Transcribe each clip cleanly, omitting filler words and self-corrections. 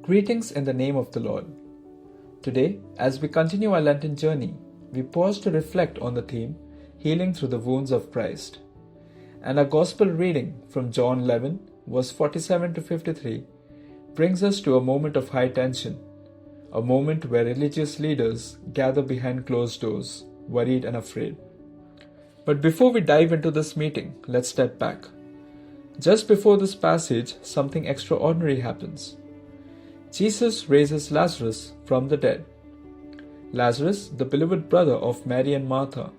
Greetings in the name of the Lord. Today, as we continue our Lenten journey, we pause to reflect on the theme, Healing Through the Wounds of Christ. And our Gospel reading from John 11, verse 47 to 53, brings us to a moment of high tension, a moment where religious leaders gather behind closed doors, worried and afraid. But before we dive into this meeting, let's step back. Just before this passage, something extraordinary happens. Jesus raises Lazarus from the dead. Lazarus, the beloved brother of Mary and Martha,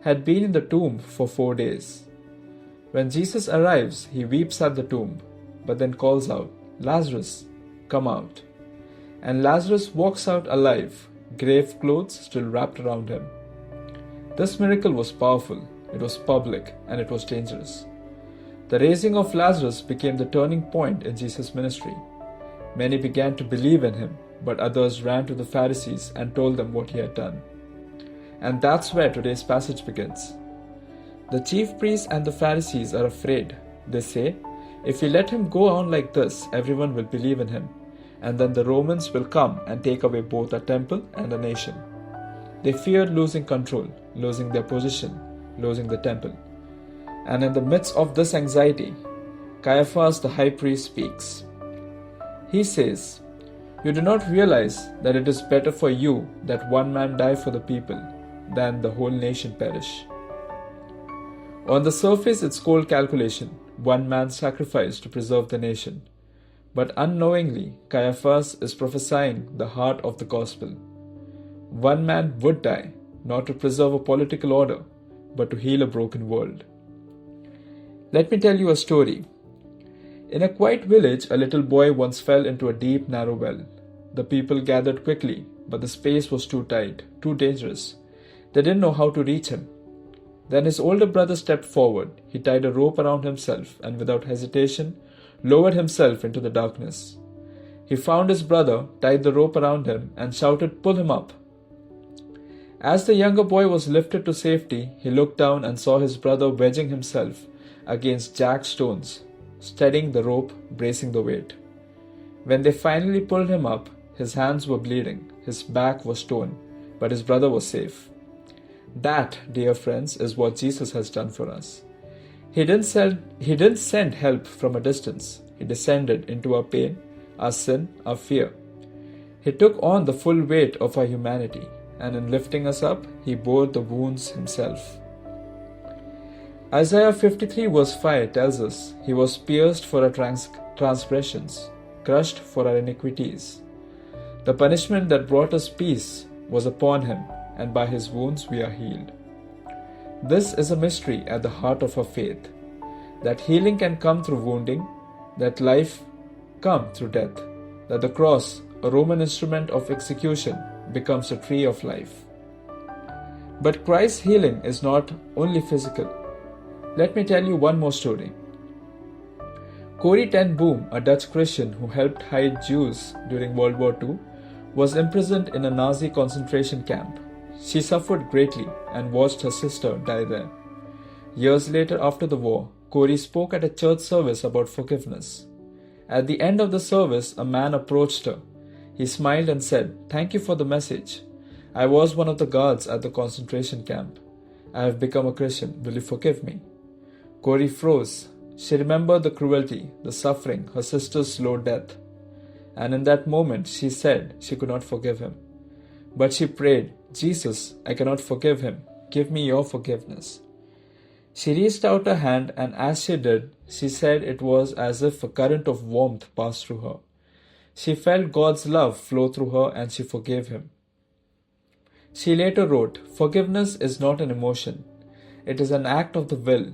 had been in the tomb for 4 days. When Jesus arrives, he weeps at the tomb, but then calls out, "Lazarus, come out." And Lazarus walks out alive, grave clothes still wrapped around him. This miracle was powerful, it was public, and it was dangerous. The raising of Lazarus became the turning point in Jesus' ministry. Many began to believe in him, but others ran to the Pharisees and told them what he had done. And that's where today's passage begins. The chief priests and the Pharisees are afraid. They say, if we let him go on like this, everyone will believe in him, and then the Romans will come and take away both our temple and our nation. They feared losing control, losing their position, losing the temple. And in the midst of this anxiety, Caiaphas the high priest speaks. He says, "You do not realize that it is better for you that one man die for the people than the whole nation perish." On the surface, it's cold calculation, one man's sacrifice to preserve the nation. But unknowingly, Caiaphas is prophesying the heart of the gospel. One man would die, not to preserve a political order, but to heal a broken world. Let me tell you a story. In a quiet village, a little boy once fell into a deep, narrow well. The people gathered quickly, but the space was too tight, too dangerous. They didn't know how to reach him. Then his older brother stepped forward. He tied a rope around himself and without hesitation, lowered himself into the darkness. He found his brother, tied the rope around him, and shouted, "Pull him up." As the younger boy was lifted to safety, he looked down and saw his brother wedging himself against jagged stones, steadying the rope, bracing the weight. When they finally pulled him up, his hands were bleeding, his back was torn, but his brother was safe. That, dear friends, is what Jesus has done for us. He didn't send help from a distance. He descended into our pain, our sin, our fear. He took on the full weight of our humanity, and in lifting us up, he bore the wounds himself. Isaiah 53 verse 5 tells us, "He was pierced for our transgressions, crushed for our iniquities. The punishment that brought us peace was upon him, and by his wounds we are healed." This is a mystery at the heart of our faith, that healing can come through wounding, that life come through death, that the cross, a Roman instrument of execution, becomes a tree of life. But Christ's healing is not only physical. Let me tell you one more story. Corrie ten Boom, a Dutch Christian who helped hide Jews during World War II, was imprisoned in a Nazi concentration camp. She suffered greatly and watched her sister die there. Years later, after the war, Corrie spoke at a church service about forgiveness. At the end of the service, a man approached her. He smiled and said, "Thank you for the message. I was one of the guards at the concentration camp. I have become a Christian. Will you forgive me?" Corrie froze. She remembered the cruelty, the suffering, her sister's slow death. And in that moment, she said she could not forgive him. But she prayed, "Jesus, I cannot forgive him. Give me your forgiveness." She reached out her hand, and as she did, she said it was as if a current of warmth passed through her. She felt God's love flow through her, and she forgave him. She later wrote, "Forgiveness is not an emotion. It is an act of the will,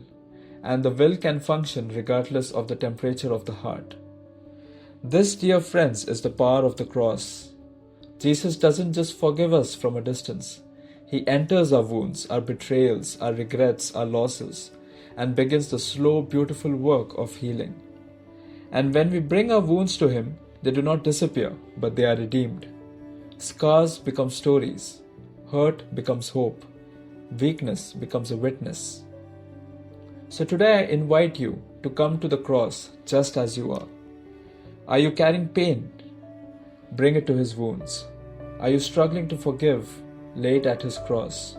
and the will can function regardless of the temperature of the heart." This, dear friends, is the power of the cross. Jesus doesn't just forgive us from a distance. He enters our wounds, our betrayals, our regrets, our losses, and begins the slow, beautiful work of healing. And when we bring our wounds to him, they do not disappear, but they are redeemed. Scars become stories. Hurt becomes hope. Weakness becomes a witness. So today I invite you to come to the cross just as you are. Are you carrying pain? Bring it to his wounds. Are you struggling to forgive? Lay it at his cross.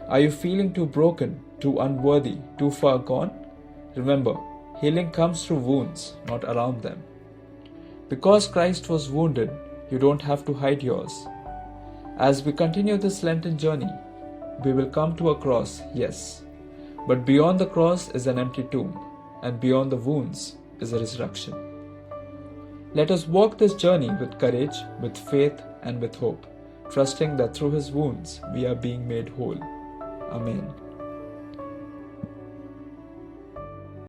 Are you feeling too broken, too unworthy, too far gone? Remember, healing comes through wounds, not around them. Because Christ was wounded, you don't have to hide yours. As we continue this Lenten journey, we will come to a cross, yes. But beyond the cross is an empty tomb, and beyond the wounds is a resurrection. Let us walk this journey with courage, with faith, and with hope, trusting that through his wounds we are being made whole. Amen.